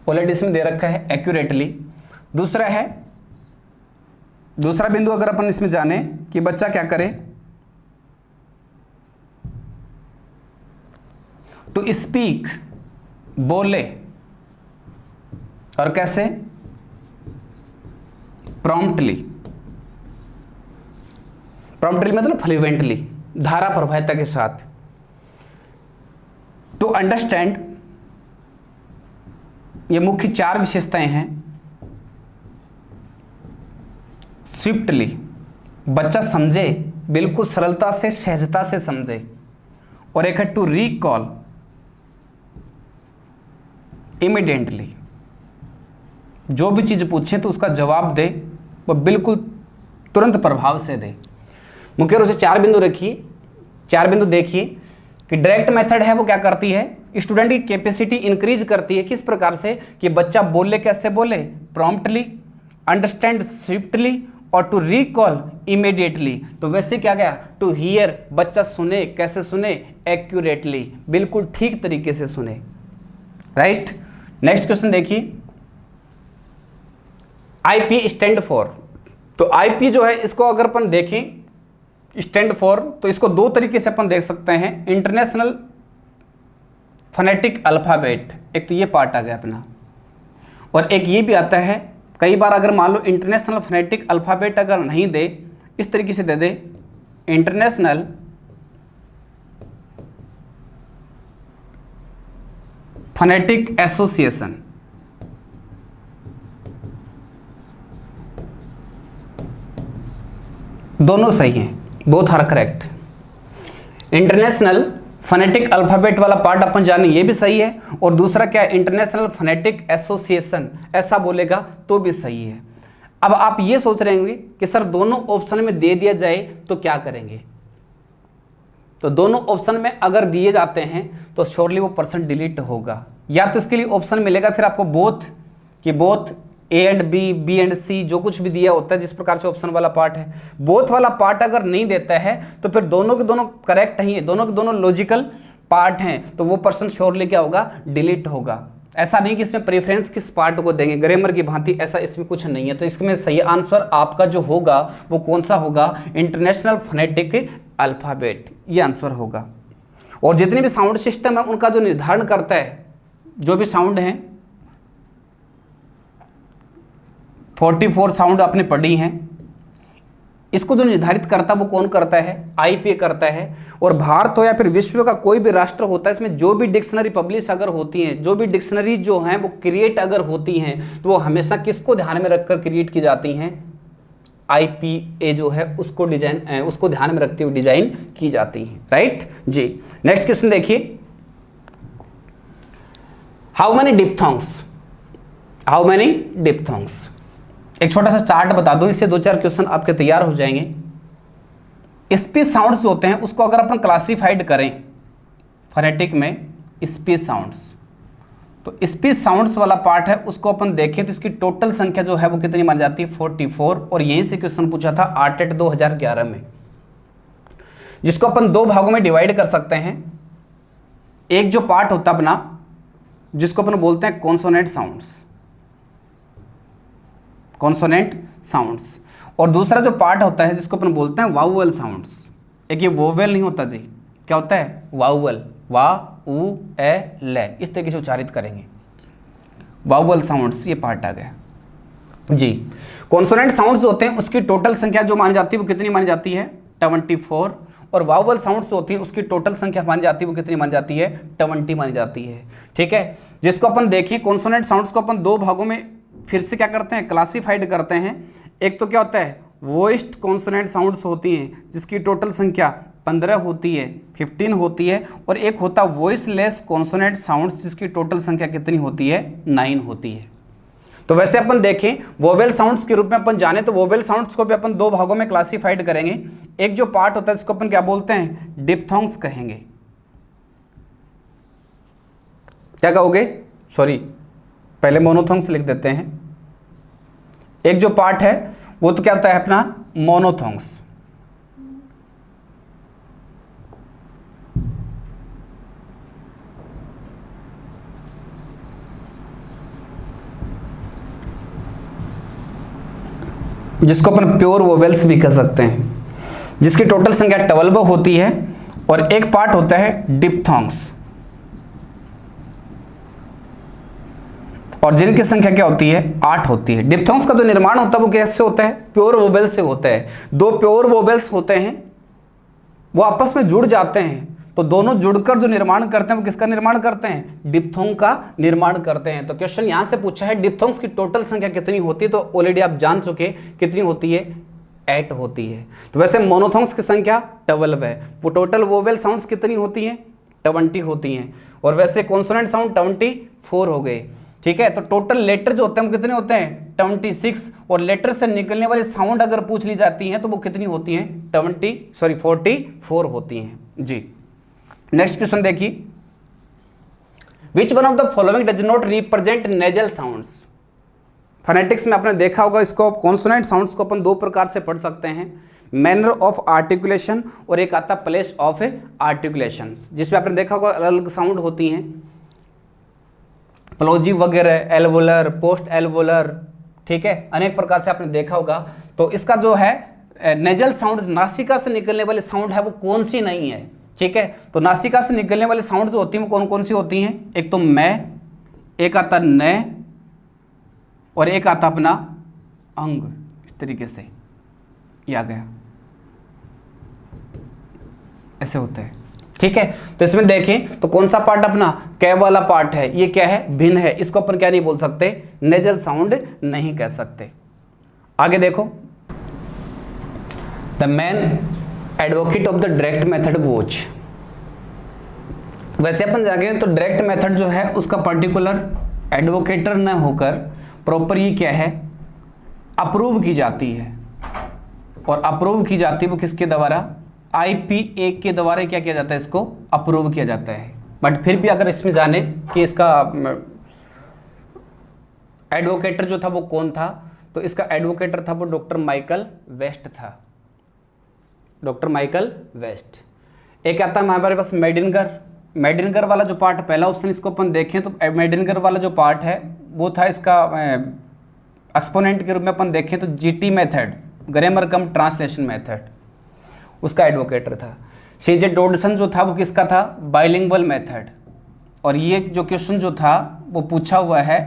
ऑलरेडी इसमें दे रखा है एक्यूरेटली। दूसरा है, दूसरा बिंदु अगर अपन इसमें जाने कि बच्चा क्या करे, टू स्पीक, बोले, और कैसे, प्रॉम्प्टली, प्रॉम्प्टली मतलब फ्लुएंटली, धारा प्रभावता के साथ। टू अंडरस्टैंड, ये मुख्य 4 विशेषताएं हैं। स्विफ्टली, बच्चा समझे, बिल्कुल सरलता से, सहजता से समझे। और एक है टू रिकॉल, इमीडिएटली, जो भी चीज पूछे तो उसका जवाब दे, वो बिल्कुल तुरंत प्रभाव से दे। मुख्य रूप से 4 बिंदु रखिए, 4 बिंदु देखिए कि डायरेक्ट मेथड है वो क्या करती है, स्टूडेंट की कैपेसिटी इंक्रीज करती है। किस प्रकार से कि बच्चा बोले, कैसे बोले, प्रॉम्प्टली, अंडरस्टैंड स्विफ्टली, और टू रिकॉल इमीडिएटली। तो वैसे क्या गया, टू हियर, बच्चा सुने, कैसे सुने, एक्यूरेटली, बिल्कुल ठीक तरीके से सुने। राइट। नेक्स्ट क्वेश्चन देखिए, आईपी स्टैंड फॉर। तो आईपी जो है इसको अगर अपन देखें स्टैंड फॉर, तो इसको 2 तरीके से अपन देख सकते हैं, इंटरनेशनल फोनेटिक अल्फाबेट, एक तो ये पार्ट आ गया अपना, और एक ये भी आता है। कई बार अगर मान लो इंटरनेशनल फोनेटिक अल्फाबेट अगर नहीं दे, इस तरीके से दे दे, इंटरनेशनल फोनेटिक एसोसिएशन, दोनों सही हैं, both are correct. International phonetic alphabet वाला पार्ट अपन जाने, ये भी सही है, और दूसरा क्या है, इंटरनेशनल फोनेटिक एसोसिएशन, ऐसा बोलेगा तो भी सही है। अब आप ये सोच रहे होंगे कि सर दोनों ऑप्शन में दे दिया जाए तो क्या करेंगे। तो दोनों ऑप्शन में अगर दिए जाते हैं तो श्योरली वो पर्सन डिलीट होगा, या तो इसके लिए ऑप्शन मिलेगा फिर आपको बोथ, कि both A and B, B and C, जो कुछ भी दिया होता है जिस प्रकार से ऑप्शन वाला पार्ट है। बोथ वाला पार्ट अगर नहीं देता है तो फिर दोनों के दोनों करेक्ट ही है, दोनों के दोनों लॉजिकल पार्ट हैं, तो वो पर्सन श्योरली क्या होगा, डिलीट होगा। ऐसा नहीं कि इसमें प्रेफरेंस किस पार्ट को देंगे, ग्रामर की भांति ऐसा इसमें कुछ नहीं है। तो इसमें सही आंसर आपका जो होगा वो कौन सा होगा, इंटरनेशनल फोनेटिक अल्फाबेट, ये आंसर होगा। और जितने भी साउंड सिस्टम है उनका जो निर्धारण करता है, जो भी साउंड हैं 44 साउंड आपने पढ़ी हैं, इसको जो निर्धारित करता है वो कौन करता है, आईपीए करता है। और भारत हो या फिर विश्व का कोई भी राष्ट्र होता है, इसमें जो भी डिक्शनरी पब्लिश अगर होती हैं, जो भी डिक्शनरी जो हैं वो क्रिएट अगर होती हैं, तो वो हमेशा किसको ध्यान में रखकर क्रिएट की जाती हैं, आईपीए जो है उसको डिजाइन, उसको ध्यान में रखते हुए डिजाइन की जाती हैं। राइट जी। नेक्स्ट क्वेश्चन देखिए, how many diphthongs, how many diphthongs. एक छोटा सा चार्ट बता दो, इससे 2-4 क्वेश्चन आपके तैयार हो जाएंगे। स्पीच साउंड्स होते हैं उसको अगर अपन क्लासिफाइड करें फोनेटिक में, स्पीच साउंड्स, तो स्पीच साउंड्स वाला पार्ट है उसको अपन देखें तो इसकी टोटल संख्या जो है वो कितनी मानी जाती है, 44। और यहीं से क्वेश्चन पूछा था 8 2011 में, जिसको अपन 2 भागों में डिवाइड कर सकते हैं। एक जो पार्ट होता अपना जिसको अपन बोलते हैं कॉन्सोनेंट साउंड्स, कॉन्सोनेंट साउंड्स, और दूसरा जो पार्ट होता है जिसको अपन बोलते हैं वाउवल साउंड्स। एक ये वोवेल नहीं होता जी, क्या होता है, वाउवल, वा उ ए ले, इस तरीके से उच्चारित करेंगे, वाउवल साउंड्स, ये पार्ट आ गया जी। कॉन्सोनेंट साउंड्स होते हैं उसकी टोटल संख्या जो मानी जाती है वो कितनी मानी जाती है, 24। और वाउवल साउंड्स होती है उसकी टोटल संख्या मानी जाती है वो कितनी मानी जाती है, 20 मानी जाती है। ठीक है, जिसको अपन देखें कॉन्सोनेंट साउंड्स को अपन 2 भागों में फिर से क्या करते हैं, क्लासिफाइड करते हैं। एक तो क्या होता है, वॉइस्ड कॉन्सोनेंट साउंड्स होती हैं जिसकी टोटल संख्या 15 होती है, 15 होती है। और एक होता है वॉइसलेस कॉन्सोनेंट साउंड्स जिसकी टोटल संख्या कितनी होती है, 9 होती है। तो वैसे अपन देखें वोवेल साउंड्स के रूप में अपन जाने तो वोवेल साउंड्स को भी अपन 2 भागों में क्लासिफाइड करेंगे। एक जो पार्ट होता है जिसको अपन क्या बोलते हैं, डिप्थोंग्स कहेंगे। क्या कहोगे, सॉरी पहले मोनोथोंग्स लिख देते हैं। एक जो पार्ट है वो तो क्या होता है अपना मोनोथोंग्स, जिसको अपन प्योर वोवेल्स भी कह सकते हैं, जिसकी टोटल संख्या 12 होती है। और एक पार्ट होता है डिप्थोंग्स, और जिनकी संख्या क्या होती है 8 होती है। डिप्थोंग्स का जो निर्माण होता है वो कैसे होता है, प्योर वोवेल से होता है। दो प्योर वोवेल्स होते हैं वो आपस में जुड़ जाते हैं, तो दोनों जुड़कर जो निर्माण करते हैं वो किसका निर्माण करते हैं, डिप्थोंग का निर्माण करते हैं। तो क्वेश्चन यहां से पूछा है डिप्थोंग्स की टोटल संख्या कितनी होती है, तो ऑलरेडी आप जान चुके कितनी होती है, 8 होती है। तो वैसे मोनोथोंग्स की संख्या 12 है। वो टोटल वोवेल साउंड्स कितनी होती हैं, 20 होती हैं। और वैसे कॉन्सोनेंट साउंड 24 हो गए, ठीक है। तो टोटल लेटर जो होते हैं वो कितने होते हैं, 26। और लेटर से निकलने वाली साउंड अगर पूछ ली जाती हैं तो वो कितनी होती हैं, 44 होती हैं जी। नेक्स्ट क्वेश्चन देखिए, which one of the following does not represent nasal sounds. Phonetics में आपने देखा होगा इसको, कॉन्सोनेंट साउंड्स को अपन दो प्रकार से पढ़ सकते हैं, मैनर ऑफ आर्टिकुलेशन और एक आता प्लेस ऑफ आर्टिकुलेशन, जिसमें आपने देखा होगा अलग अलग साउंड होती हैं, प्लोजी वगैरह, एल्वोलर, पोस्ट एल्वोलर, ठीक है, अनेक प्रकार से आपने देखा होगा। तो इसका जो है नेजल साउंड, नासिका से निकलने वाली साउंड है वो कौन सी नहीं है, ठीक है। तो नासिका से निकलने वाली साउंड जो होती है वो कौन कौन सी होती हैं, एक तो मैं, एक आता न, और एक आता अपना अंग, इस तरीके से ये आ गया, ऐसे होते हैं, ठीक है। तो इसमें देखें तो कौन सा पार्ट अपना कै वाला पार्ट है, ये क्या है, भिन्न है, इसको अपन क्या नहीं बोल सकते, नेजल साउंड नहीं कह सकते। आगे देखो, the man advocate of the direct method watch. वैसे अपन जाके तो डायरेक्ट मेथड जो है उसका पर्टिकुलर एडवोकेटर न होकर प्रॉपर ये क्या है, अप्रूव की जाती है। और अप्रूव की जाती है वो किसके द्वारा, IPA के द्वारा क्या किया जाता है, इसको अप्रूव किया जाता है। बट फिर भी अगर इसमें जाने कि इसका एडवोकेटर जो था वो कौन था, तो इसका एडवोकेटर था वो डॉक्टर माइकल वेस्ट था, डॉक्टर माइकल वेस्ट। एक आता है हमारे पास मेडिंगर। मेडिंगर वाला जो पार्ट, पहला ऑप्शन इसको अपन देखें तो मेडिंगर वाला जो पार्ट है वो था इसका एक्सपोनेंट के रूप में अपन देखें तो GT method, grammar cum translation method, उसका एडवोकेटर था। CJ डॉडसन जो था वो किसका था, बाइलिंगुअल मेथड। और ये जो क्वेश्चन जो था वो पूछा हुआ है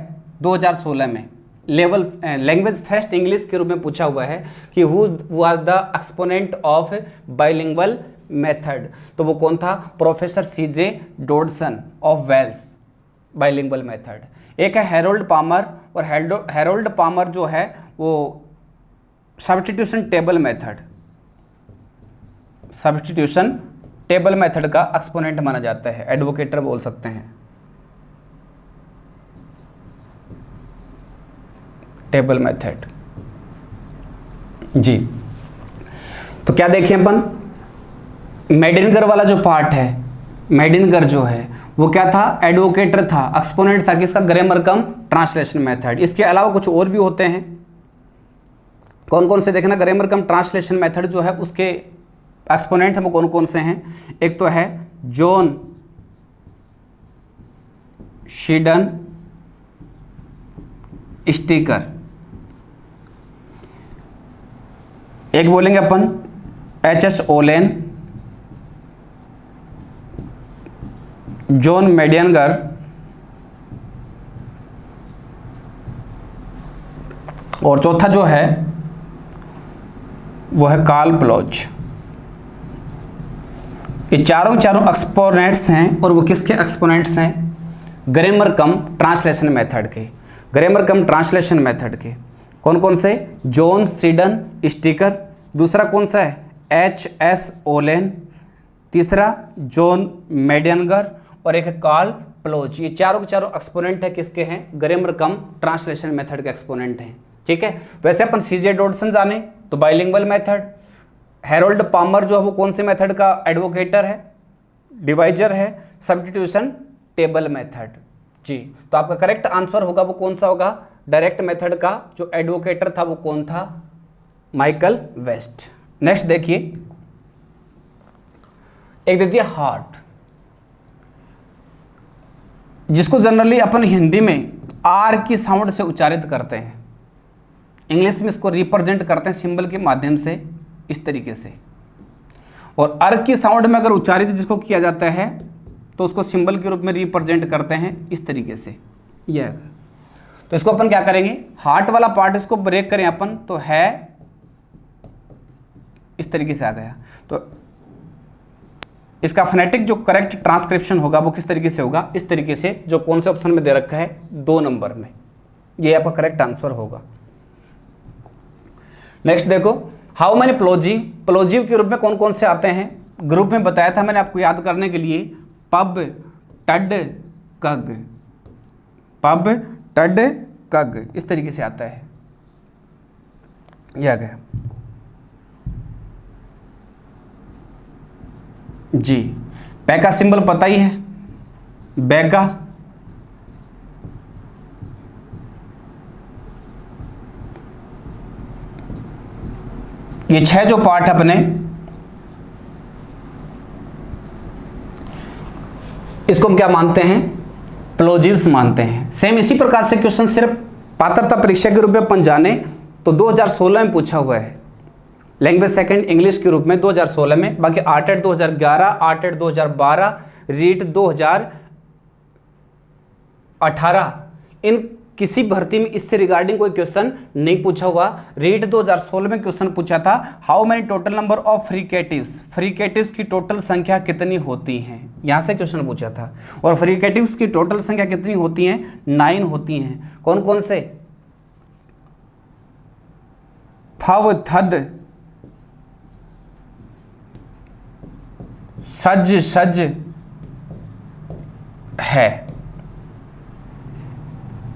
2016 में, लेवल लैंग्वेज टेस्ट इंग्लिश के रूप में पूछा हुआ है कि who was the exponent of bilingual method. तो वो कौन था, professor CJ Dodson of Wales, bilingual method. एक है हैरोल्ड पामर, और हैरोल्ड पामर जो है वो substitution table method, substitution table method का एक्सपोनेंट माना जाता है, एडवोकेटर बोल सकते हैं, टेबल मेथड जी। तो क्या देखें अपन, मेडिंगर वाला जो पार्ट है, मेडिंगर जो है वो क्या था, एडवोकेटर था, एक्सपोनेंट था किसका, ग्रामर कम ट्रांसलेशन मेथड। इसके अलावा कुछ और भी होते हैं, कौन कौन से देखना, ग्रामर कम ट्रांसलेशन मेथड जो है उसके एक्सपोनेंट है वो कौन कौन से हैं, एक तो है जॉन शीडन स्टीकर, एक बोलेंगे अपन HS ओलेन, जॉन मेडियनगर, और चौथा जो है वो है कार्ल प्लोच। ये चारों एक्सपोनेंट्स हैं, और वो किसके एक्सपोनेंट्स हैं, ग्रामर कम ट्रांसलेशन मेथड के, ग्रामर कम ट्रांसलेशन मेथड के। कौन कौन से, जॉन सीडन स्टीकर, दूसरा कौन सा है HS ओलेन, तीसरा जॉन मेडियनगर, और एक है कार्ल प्लोच। ये चारों के चारों एक्सपोनेंट है किसके हैं, ग्रामर कम ट्रांसलेशन मेथड के एक्सपोनेंट हैं, ठीक है। वैसे अपन CJ डॉडसन जाने तो बाइलिंगुअल मेथड, हैरोल्ड पामर जो है वो कौन से मेथड का एडवोकेटर है, डिवाइजर है, सब्स्टिट्यूशन टेबल मेथड जी। तो आपका करेक्ट आंसर होगा वो कौन सा होगा, डायरेक्ट मेथड का जो एडवोकेटर था वो कौन था, माइकल वेस्ट। नेक्स्ट देखिए, एक दे दिया हार्ट, जिसको जनरली अपन हिंदी में R की साउंड से उच्चारित करते हैं, इंग्लिश में इसको रिप्रेजेंट करते हैं सिंबल के माध्यम से इस तरीके से। और R की साउंड में अगर उच्चारित जिसको किया जाता है तो उसको सिंबल के रूप में रिप्रेजेंट करते हैं इस तरीके से, यह। तो इसको अपन क्या करेंगे, हार्ट वाला पार्ट इसको ब्रेक करें अपन, तो है इस तरीके से आ गया। तो इसका फोनेटिक जो करेक्ट ट्रांसक्रिप्शन होगा वो किस तरीके से होगा, इस तरीके से, जो कौन से ऑप्शन में दे रखा है 2 नंबर में, ये आपका करेक्ट आंसर होगा। नेक्स्ट देखो, हाउ मेनी प्लोजीव, प्लोजीव के रूप में कौन कौन से आते हैं, ग्रुप में बताया था मैंने आपको याद करने के लिए, पब, टड, कग, पब, टड, कग, इस तरीके से आता है, ये आ गया जी। पै का सिंबल पता ही है, बैगा, ये 6 जो पार्ट है अपने, इसको हम क्या मानते हैं, प्लोजीव्स मानते हैं। सेम इसी प्रकार से क्वेश्चन सिर्फ पात्रता परीक्षा के रूप में अपन जाने तो 2016 में पूछा हुआ है, लैंग्वेज सेकंड इंग्लिश के रूप में 2016 में, बाकी आर्टेड 2011, आर्टेड 2012, रीट 2018, इन किसी भर्ती में इससे रिगार्डिंग कोई क्वेश्चन नहीं पूछा हुआ। रीट 2016 में क्वेश्चन पूछा था, how many total number of fricatives, fricatives की टोटल संख्या कितनी होती हैं, यहां से क्वेश्चन पूछा था। और फ्रीकेटिव्स की टोटल संख्या कितनी होती हैं, 9 होती हैं। कौन कौन से, फव, थद, सज, सज, है,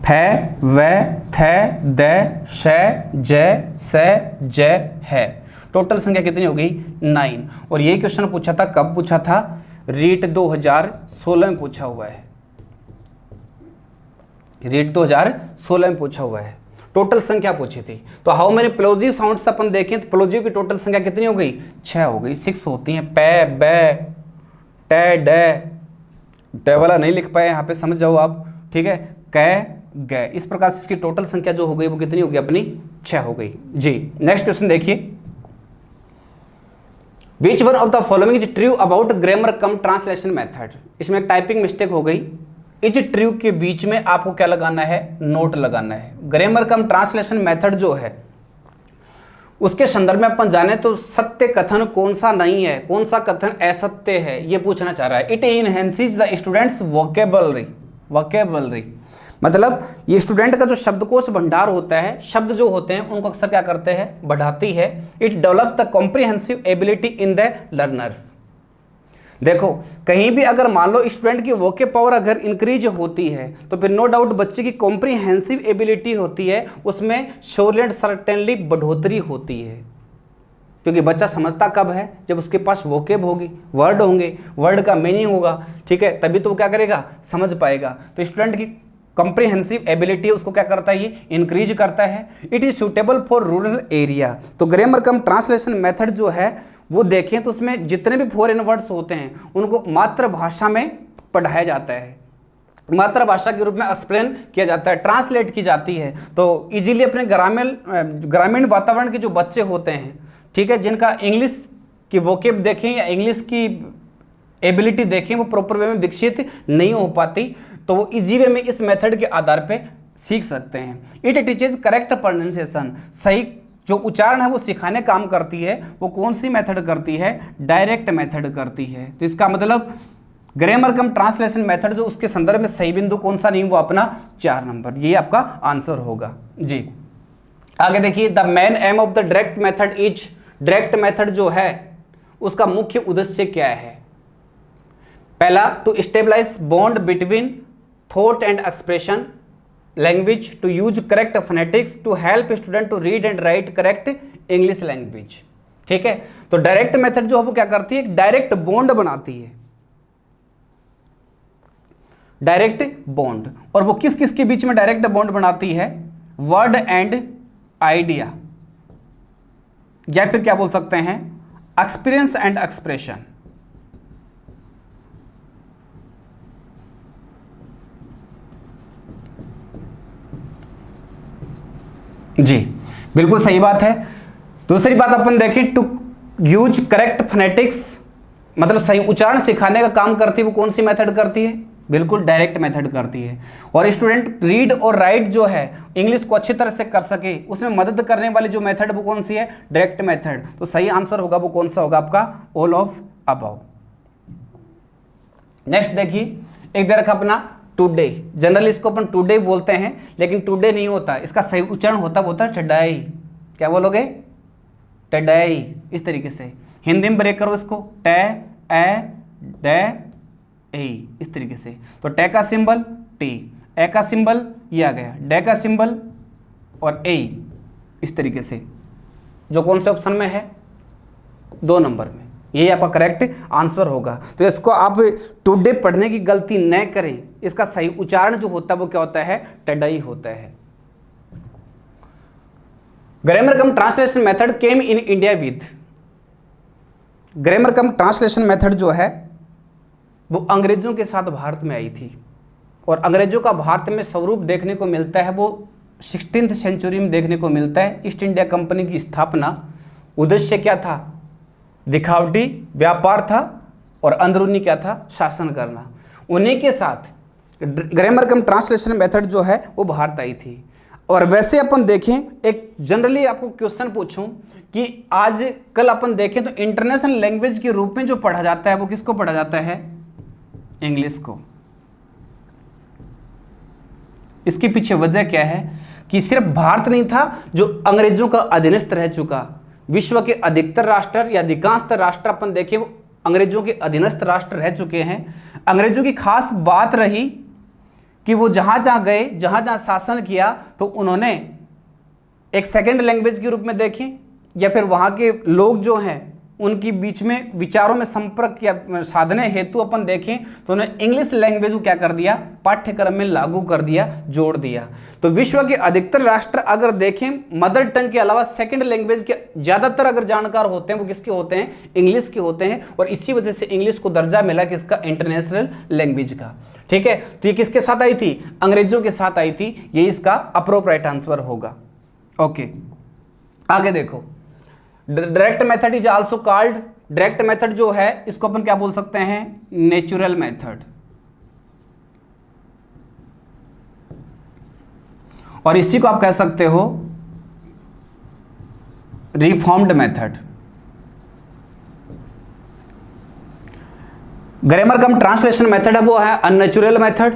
फै, वै, थे, दै, शै, जै, सै, जै, है। टोटल संख्या कितनी हो गई, 9। और ये क्वेश्चन पूछा था, कब पूछा था, रीट 2016 में पूछा हुआ है, रीट 2016 में पूछा हुआ है। टोटल संख्या पूछी थी। तो हाउ मेनी प्लोजीव साउंड्स अपन देखें तो प्लोजीव की टोटल संख्या कितनी हो गई, 6 हो गई, 6 होती हैं। पै, बै, टे, डे, डे वाला नहीं लिख पाए यहाँ पे, समझ जाओ आप, ठीक है, कै, गए, इस प्रकार से इसकी टोटल संख्या जो हो गई वो कितनी हो गई अपनी, 6 हो गई जी। नेक्स्ट क्वेश्चन देखिए, which one of the following is true about grammar cum translation method. इसमें एक टाइपिंग मिस्टेक हो गई, इज ट्रू के बीच में आपको क्या लगाना है, नोट लगाना है। ग्रामर कम ट्रांसलेशन मेथड जो है उसके संदर्भ में अपन जाने तो सत्य कथन कौन सा नहीं है, कौन सा कथन असत्य है, ये पूछना चाह रहा है। It enhances the students vocabulary, vocabulary मतलब ये स्टूडेंट का जो शब्दकोश भंडार होता है, शब्द जो होते हैं उनको अक्सर क्या करते हैं, बढ़ाती है। It develops the comprehensive ability in the learners. देखो कहीं भी अगर मान लो स्टूडेंट की वोके पावर अगर इंक्रीज होती है तो फिर नो डाउट बच्चे की कॉम्प्रिहेंसिव एबिलिटी होती है उसमें श्योरली एंड सर्टेनली बढ़ोतरी होती है, क्योंकि बच्चा समझता कब है, जब उसके पास वोकेब होगी, वर्ड होंगे, वर्ड का मीनिंग होगा, ठीक है, तभी तो वो क्या करेगा, समझ पाएगा। तो स्टूडेंट की कॉम्प्रिहेंसिव एबिलिटी उसको क्या करता है, ये इंक्रीज करता है। It is suitable for rural area. तो ग्रामर कम ट्रांसलेशन मेथड जो है वो देखें तो उसमें जितने भी फॉरेन वर्ड्स होते हैं उनको मातृभाषा में पढ़ाया जाता है, मातृभाषा के रूप में एक्सप्लेन किया जाता है, ट्रांसलेट की जाती है। तो इजीली अपने ग्रामीण वातावरण के जो बच्चे होते हैं, ठीक है, जिनका इंग्लिश की वोकेब देखें या इंग्लिश की एबिलिटी देखें वो प्रॉपर वे में विकसित नहीं हो पाती, तो वो इजी वे में इस मेथड के आधार पे सीख सकते हैं। इट टीचेज करेक्ट प्रोनाउंसिएशन, सही जो उच्चारण है वो सिखाने काम करती है। वो कौन सी मेथड करती है, डायरेक्ट मेथड करती है। तो इसका मतलब ग्रामर कम ट्रांसलेशन मेथड जो उसके संदर्भ में सही बिंदु कौन सा नहीं, वो अपना 4 नंबर, ये आपका आंसर होगा जी। आगे देखिए, the main aim of the direct method is, direct method जो है उसका मुख्य उद्देश्य क्या है। पहला, to stabilize bond between thought and expression language, to use correct phonetics, to help student to read and write correct English language. ठीक है, तो डायरेक्ट मेथड जो है वो क्या करती है, डायरेक्ट बॉन्ड बनाती है, डायरेक्ट बॉन्ड। और वो किस किस के बीच में डायरेक्ट बॉन्ड बनाती है, वर्ड एंड आइडिया, या फिर क्या बोल सकते हैं, एक्सपीरियंस एंड एक्सप्रेशन। जी बिल्कुल सही बात है। दूसरी बात अपन देखें, टू यूज करेक्ट फोनेटिक्स, मतलब सही उच्चारण सिखाने का काम करती है, वो कौन सी मेथड करती है, बिल्कुल डायरेक्ट मेथड करती है। और स्टूडेंट रीड और राइट जो है इंग्लिश को अच्छी तरह से कर सके उसमें मदद करने वाली जो मेथड वो कौन सी है, डायरेक्ट मेथड। तो सही आंसर होगा वो कौन सा होगा आपका, ऑल ऑफ अबव। नेक्स्ट देखिए, एक दे रखा अपना टुडे। जनरली इसको अपन टुडे बोलते हैं, लेकिन टुडे नहीं होता, इसका सही उच्चारण होता है टडाई। क्या बोलोगे, टडाई। इस तरीके से हिंदी में ब्रेक करो इसको, टे ए डे ए, इस तरीके से। तो टे का सिंबल टी, ए का सिंबल ये आ गया, डे का सिंबल और ए, इस तरीके से। जो कौन से ऑप्शन में है, 2 नंबर में, यही आपका करेक्ट आंसर होगा। तो इसको आप टुडे पढ़ने की गलती न करें, इसका सही उच्चारण जो होता है वो क्या होता है, टडई होता है। Grammar cum translation method came in India with. Grammar cum translation method जो है वो अंग्रेजों के साथ भारत में आई थी, और अंग्रेजों का भारत में स्वरूप देखने को मिलता है वो 16वीं सेंचुरी में देखने को मिलता है। ईस्ट इंडिया कंपनी की स्थापना, उद्देश्य क्या था, दिखावटी व्यापार था, और अंदरूनी क्या था, शासन करना। उन्हीं के साथ ग्रामर कम ट्रांसलेशन मेथड जो है वो भारत आई थी। और वैसे अपन देखें, एक जनरली आपको क्वेश्चन पूछूं कि आज कल अपन देखें तो इंटरनेशनल लैंग्वेज के रूप में जो पढ़ा जाता है वो किसको पढ़ा जाता है, इंग्लिश को। इसके पीछे वजह क्या है कि सिर्फ भारत नहीं था जो अंग्रेजों का अधीनस्थ रह चुका, विश्व के अधिकतर राष्ट्र या अधिकांशतर राष्ट्र अपन देखें वो अंग्रेजों के अधीनस्थ राष्ट्र रह चुके हैं। अंग्रेजों की खास बात रही कि वो जहाँ जहाँ गए, जहाँ जहाँ शासन किया, तो उन्होंने एक सेकंड लैंग्वेज के रूप में देखें, या फिर वहाँ के लोग जो हैं उनकी बीच में विचारों में संपर्क या साधने हेतु अपन देखें तो उन्होंने इंग्लिश लैंग्वेज को क्या कर दिया, पाठ्यक्रम में लागू कर दिया, जोड़ दिया। तो विश्व के अधिकतर राष्ट्र अगर देखें, मदर टंग के अलावा सेकंड लैंग्वेज के ज़्यादातर अगर जानकार होते हैं वो किसके होते हैं, इंग्लिश के होते हैं। और इसी वजह से इंग्लिश को दर्जा मिला किसका, इंटरनेशनल लैंग्वेज का। ठीक है, तो ये किसके साथ आई थी, अंग्रेजों के साथ आई थी। ये इसका अप्रोप्रिएट आंसर होगा। ओके, आगे देखो, direct method is also called, direct method जो है इसको अपन क्या बोल सकते हैं, नेचुरल मेथड। और इसी को आप कह सकते हो reformed method. Grammar cum translation method है वो है अननेचुरल मेथड,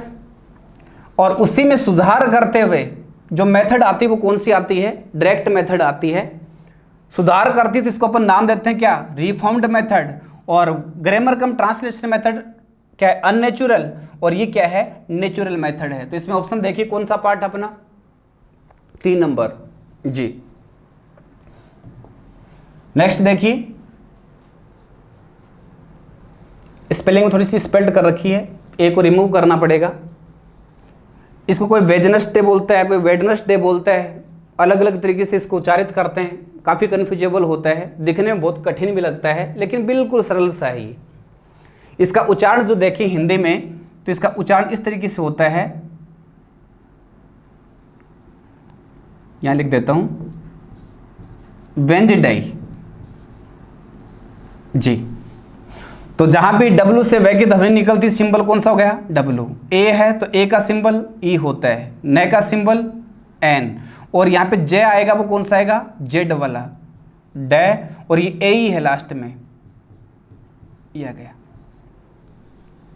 और उसी में सुधार करते हुए जो मेथड आती है वो कौन सी आती है, डायरेक्ट मेथड आती है। सुधार करती है तो इसको अपन नाम देते हैं क्या, रिफॉर्म्ड मेथड। और ग्रामर कम ट्रांसलेशन मेथड क्या है, अननेचुरल, और ये क्या है, नेचुरल मेथड है। तो इसमें ऑप्शन देखिए कौन सा पार्ट अपना, 3 नंबर जी। नेक्स्ट देखिए, स्पेलिंग में थोड़ी सी स्पेल्ड कर रखी है, ए को रिमूव करना पड़ेगा। इसको कोई वेडनेसडे बोलता है, कोई वेडनेसडे बोलता है, अलग अलग तरीके से इसको उच्चारित करते हैं, काफ़ी कन्फ्यूजेबल होता है, दिखने में बहुत कठिन भी लगता है, लेकिन बिल्कुल सरल सा है ये। इसका उच्चारण जो देखें हिंदी में तो इसका उच्चारण इस तरीके से होता है, यहां लिख देता हूं, वेंजडे जी। तो जहां भी डब्ल्यू से वे की ध्वनि निकलती, सिंबल कौन सा हो गया, डब्ल्यू। ए है तो ए का सिंबल ई होता है, न का सिंबल एन, और यहाँ पे जे आएगा वो कौन सा आएगा, जेड वाला, डे, और ये ए ही है लास्ट में, ये आ गया।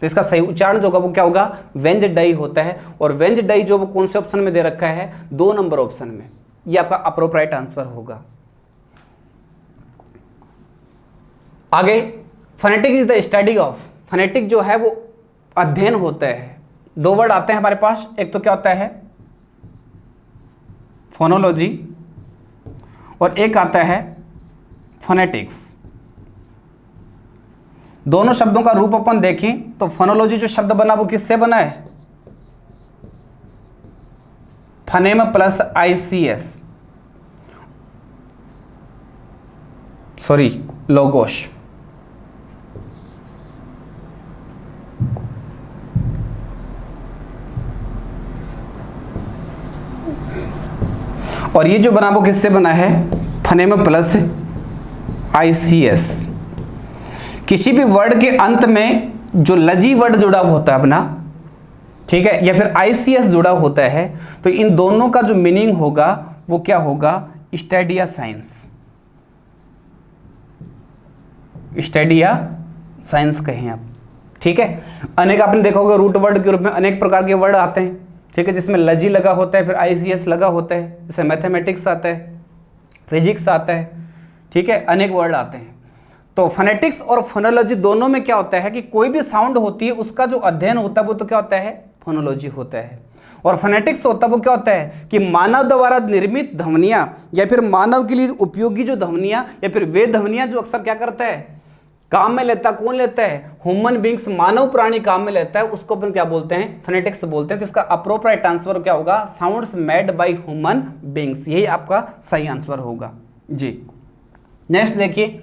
तो इसका सही उच्चारण जो होगा वो क्या होगा, वेंजडई होता है। और वेंजडई जो वो कौन से ऑप्शन में दे रखा है, 2 नंबर ऑप्शन में, ये आपका अप्रोप्रिएट आंसर होगा। आगे, phonetic is the study of, phonetic जो है वो अध्ययन होता है। 2 वर्ड आते हैं हमारे पास, एक तो क्या होता है फोनोलॉजी, और एक आता है फोनेटिक्स। दोनों शब्दों का रूप अपन देखें तो फोनोलॉजी जो शब्द बना वो किससे बना है, फनेम प्लस ICS, सॉरी लोगोश। और ये जो बना वो किससे बना है, फनेम प्लस ICS। किसी भी वर्ड के अंत में जो लजी वर्ड जुड़ा होता है अपना, ठीक है, या फिर ICS जुड़ा होता है, तो इन दोनों का जो मीनिंग होगा वो क्या होगा, स्टडी या साइंस, स्टडी या साइंस कहें आप। ठीक है, अनेक आपने देखा होगा रूट वर्ड के रूप में अनेक प्रकार के वर्ड आते हैं। ठीक है, जिसमें लजी लगा होता है, फिर ICS लगा होता है, जैसे मैथमेटिक्स आता है, फिजिक्स आता है। ठीक है, अनेक वर्ड आते हैं। तो फोनेटिक्स और फोनोलॉजी दोनों में क्या होता है कि कोई भी साउंड होती है उसका जो अध्ययन होता है वो तो क्या होता है, फोनोलॉजी होता है। और फोनेटिक्स होता है वो क्या होता है कि मानव द्वारा निर्मित ध्वनियाँ या फिर मानव के लिए उपयोगी जो ध्वनियाँ या फिर वे ध्वनियाँ जो अक्सर क्या करता है, काम में लेता है। कौन लेता है, ह्यूमन बींग्स, मानव प्राणी काम में लेता है, उसको अपन क्या बोलते हैं, फोनेटिक्स बोलते हैं। तो इसका अप्रोप्रिएट आंसर क्या होगा, sounds made by human beings, यही आपका सही आंसर होगा जी। नेक्स्ट देखिए,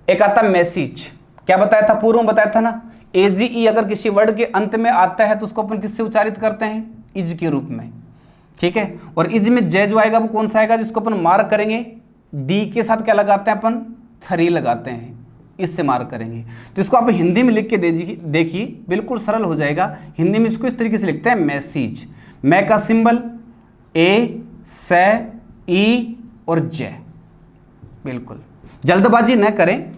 एक आता मैसेज, क्या बताया था, पूर्व में बताया था ना, AGE अगर किसी वर्ड के अंत में आता है तो उसको अपन किससे उच्चारित करते हैं, इज के रूप में। ठीक है, और इज में जय जो आएगा वो कौन सा आएगा, जिसको अपन मार्क करेंगे, डी के साथ क्या लगाते हैं अपन, 3 लगाते हैं, इससे मार्क करेंगे। तो इसको आप हिंदी में लिख के देखिए, बिल्कुल सरल हो जाएगा। हिंदी में इसको इस तरीके से लिखते हैं, मैसेज, मैं का सिंबल, ए, से, ई और जय। बिल्कुल जल्दबाजी न करें,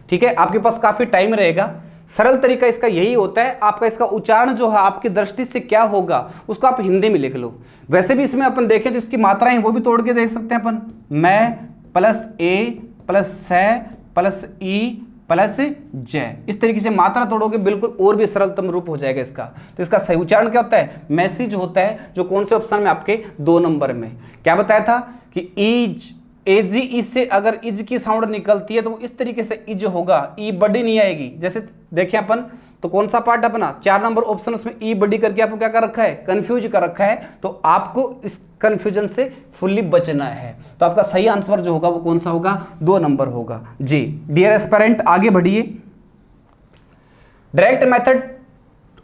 ठीक है, आपके पास काफ़ी टाइम रहेगा। सरल तरीका इसका यही होता है, आपका इसका उच्चारण जो है आपकी दृष्टि से क्या होगा उसको आप हिंदी में लिख लो। वैसे भी इसमें अपन देखें तो इसकी मात्राएं वो भी तोड़ के देख सकते हैं अपन, मैं प्लस ए प्लस से प्लस ई प्लस जय, इस तरीके से मात्रा तोड़ोगे बिल्कुल और भी सरलतम रूप हो जाएगा इसका। तो इसका सही उच्चारण क्या होता है, मैसेज होता है, जो कौन से ऑप्शन में, आपके 2 नंबर में। क्या बताया था कि ईज, AGE से अगर इज की साउंड निकलती है तो इस तरीके से इज होगा, ई बड़ी नहीं आएगी। जैसे देखें अपन तो कौन सा पार्ट अपना 4 नंबर ऑप्शन, उसमें ई बड़ी करके आपको क्या कर रखा है, कंफ्यूज कर रखा है। तो आपको इस कंफ्यूजन से फुल्ली बचना है। तो आपका सही आंसर जो होगा वो कौन सा होगा, 2 नंबर होगा जी। डियर एस्पिरेंट, आगे बढ़िए। Direct method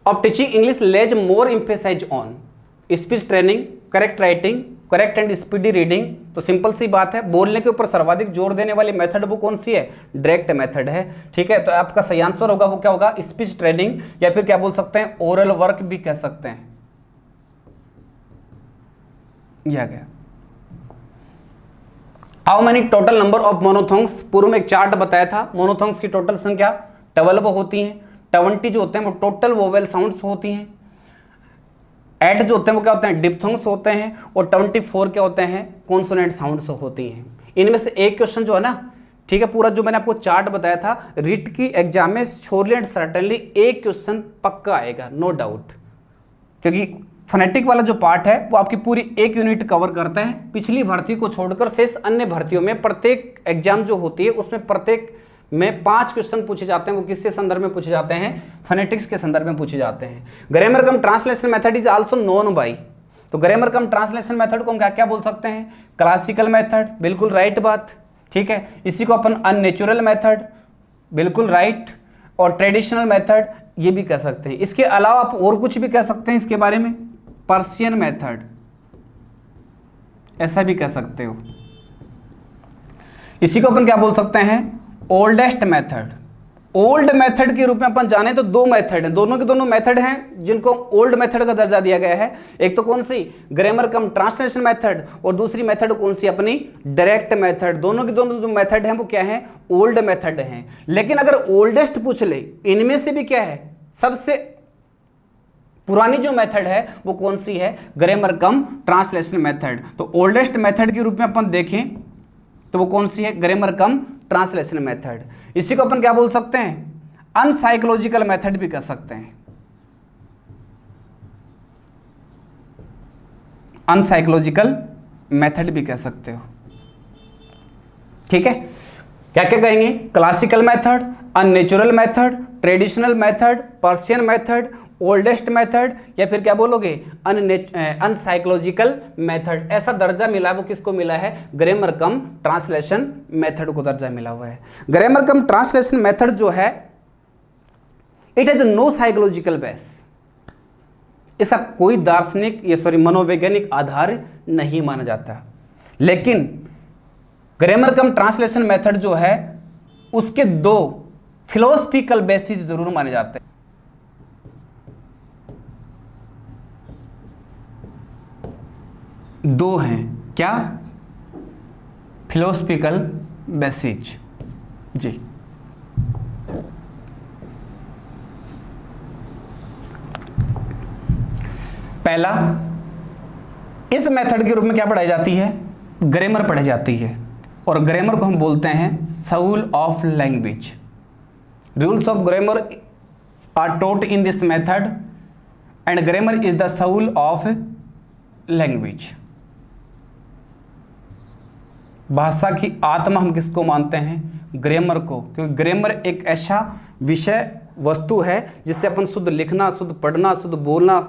of teaching English lays more emphasize on speech training, correct writing, correct and speedy reading. तो सिंपल सी बात है, बोलने के ऊपर सर्वाधिक जोर देने वाली मेथड वो कौन सी है, डायरेक्ट मेथड है। ठीक है, तो आपका सही आंसर होगा वो क्या होगा, स्पीच ट्रेनिंग, या फिर क्या बोल सकते हैं, ओरल वर्क भी कह सकते हैं। यह गया। How many total number of monophthongs, पूर्व में एक चार्ट बताया था, मोनोथोंग्स की टोटल संख्या 12 होती है। 20 जो होते हैं वो टोटल वोवेल साउंड्स होती हैं। 8 जो होते हैं वो क्या होते हैं, डिप्थोंग्स होते हैं। और 24 क्या होते हैं, कॉन्सोनेंट साउंड्स होती हैं। इनमें से एक क्वेश्चन जो है ना, ठीक है, पूरा जो मैंने आपको चार्ट बताया था, रिट की एग्जाम में श्योरली एंड सर्टेनली एक क्वेश्चन पक्का आएगा, नो डाउट। क्योंकि फोनेटिक वाला जो पार्ट है वो आपकी पूरी 1 यूनिट कवर करता है। पिछली भर्ती को छोड़कर शेष अन्य भर्तियों में प्रत्येक एग्जाम जो होती है उसमें प्रत्येक में 5 क्वेश्चन पूछे जाते हैं। वो किसके संदर्भ में पूछे जाते हैं, फोनेटिक्स के संदर्भ में पूछे जाते हैं। Grammar cum translation method is also known by, तो ग्रामर कम ट्रांसलेशन मेथड को हम क्या क्या बोल सकते हैं, क्लासिकल मेथड, बिल्कुल राइट बात। ठीक है, इसी को अपन अननेचुरल मेथड, बिल्कुल राइट, और ट्रेडिशनल मेथड ये भी कह सकते हैं। इसके अलावा आप और कुछ भी कह सकते हैं इसके बारे में, पर्शियन मेथड ऐसा भी कह सकते हो। इसी को अपन क्या बोल सकते हैं, ओल्डेस्ट मेथड। ओल्ड मेथड के रूप में अपन जाने तो 2 मेथड हैं, दोनों के दोनों मेथड हैं जिनको ओल्ड मेथड का दर्जा दिया गया है। एक तो कौन सी, ग्रामर कम ट्रांसलेशन मेथड, और दूसरी मेथड कौन सी, अपनी डायरेक्ट मेथड। दोनों के दोनों जो मेथड हैं वो क्या है, ओल्ड मेथड हैं। लेकिन अगर ओल्डेस्ट पूछ ले, इनमें से भी क्या है, सबसे पुरानी जो मेथड है वो कौन सी है, ग्रामर कम ट्रांसलेशन मेथड। तो ओल्डेस्ट मेथड के रूप में अपन देखें तो वो कौन सी है, ग्रामर कम ट्रांसलेशन मेथड। इसी को अपन क्या बोल सकते हैं, अनसाइकोलॉजिकल मेथड भी कह सकते हैं। अनसाइकोलॉजिकल मेथड भी कह सकते हो। ठीक है, क्या क्या कहेंगे, classical method, unnatural method, traditional method, Persian method, oldest method, या फिर क्या बोलोगे, अनसाइकोलॉजिकल मेथड। ऐसा दर्जा मिला वो किसको मिला है, ग्रामर कम ट्रांसलेशन मेथड को दर्जा मिला हुआ है। ग्रामर कम ट्रांसलेशन मेथड जो है, it has no psychological base, इसका कोई दार्शनिक या मनोवैज्ञानिक आधार नहीं माना जाता। लेकिन ग्रामर कम ट्रांसलेशन मेथड जो है उसके 2 फिलोसफिकल बेसिस जरूर माने जाते हैं। दो हैं, क्या? Philosophical basis. जी, पहला, इस मेथड के रूप में क्या पढ़ाई जाती है? ग्रामर पढ़ाई जाती है, और ग्रामर को हम बोलते हैं soul of language. Rules of grammar are taught in this method and grammar is the soul of language. भाषा की आत्मा हम किसको मानते हैं? ग्रामर को, क्योंकि ग्रामर एक ऐसा विषय वस्तु है जिससे अपन शुद्ध लिखना, शुद्ध पढ़ना, शुद्ध बोलना,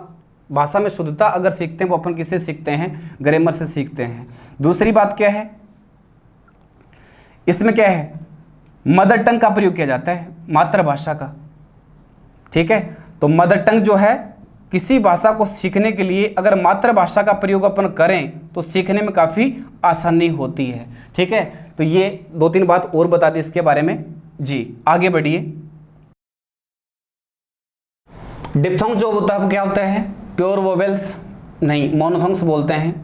भाषा में शुद्धता अगर सीखते हैं वो अपन किससे सीखते हैं? ग्रामर से सीखते हैं। दूसरी बात क्या है, इसमें क्या है? मदर टंग का प्रयोग किया जाता है, मातृभाषा का। ठीक है, तो मदर टंग जो है, किसी भाषा को सीखने के लिए अगर मातृभाषा का प्रयोग अपन करें तो सीखने में काफ़ी आसानी होती है। ठीक है, तो ये 2-3 बात और बता दी इसके बारे में। जी, आगे बढ़िए। डिप्थोंग जो होता है वो क्या होता है? प्योर वोवेल्स नहीं, मोनोथोंग्स बोलते हैं।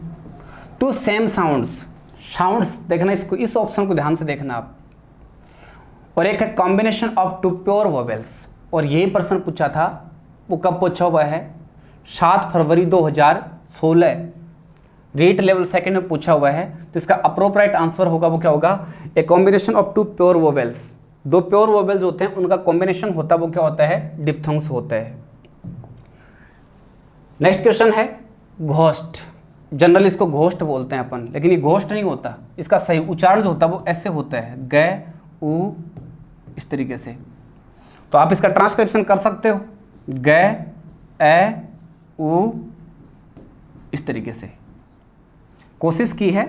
टू सेम साउंड्स, साउंड्स देखना, इसको, इस ऑप्शन को ध्यान से देखना आप। और एक है combination of two pure vowels, और यही प्रश्न पूछा था, वो कब पूछा हुआ है? 7 फरवरी 2016 रीट लेवल 2 में पूछा हुआ है। तो इसका अप्रोप्रिएट आंसर होगा, वो क्या होगा? A combination of two pure vowels. दो प्योर वोवेल्स होते हैं, उनका कॉम्बिनेशन होता है, वो क्या होता है? डिप्थोंग्स होता है। नेक्स्ट क्वेश्चन है घोस्ट। जनरली इसको घोस्ट बोलते हैं अपन, लेकिन ये घोस्ट नहीं होता। इसका सही उच्चारण जो होता है वो ऐसे होता है, ग उ, इस तरीके से। तो आप इसका ट्रांसक्रिप्शन कर सकते हो, ग ए उ, इस तरीके से। कोशिश की है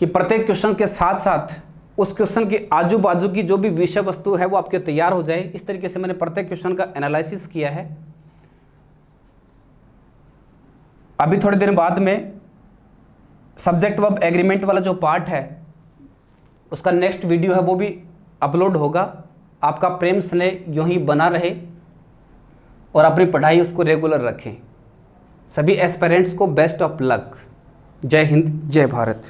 कि प्रत्येक क्वेश्चन के साथ साथ उस क्वेश्चन के आजू बाजू की जो भी विषय वस्तु है वो आपके तैयार हो जाए। इस तरीके से मैंने प्रत्येक क्वेश्चन का एनालिसिस किया है। अभी थोड़ी देर बाद में सब्जेक्ट वर्ब एग्रीमेंट वाला जो पार्ट है उसका नेक्स्ट वीडियो है, वो भी अपलोड होगा। आपका प्रेम स्नेह यूं ही बना रहे और अपनी पढ़ाई उसको रेगुलर रखें। सभी एस्पिरेंट्स को बेस्ट ऑफ लक। जय हिंद, जय भारत।